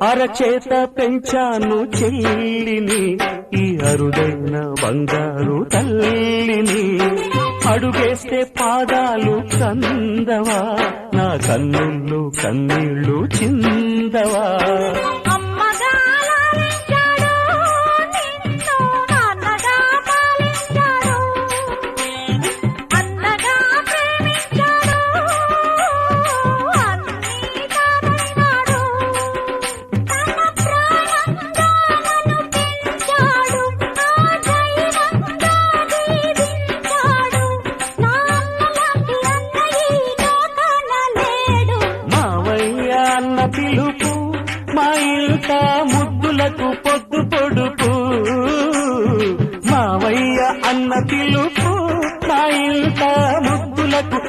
అరచేత పెంచాను చెల్లిని, ఈ అరుదైన బంగారు తల్లిని. అడుగేస్తే పాదాలు కందవా, నా కన్నుల్లో కన్నీళ్ళు చిందవా. అన్న పిలుపు మా ఇంట ముద్దులకు పొద్దు పొడుపు. మావయ్య అన్న పిలుపు మా ఇంట ముద్దులకు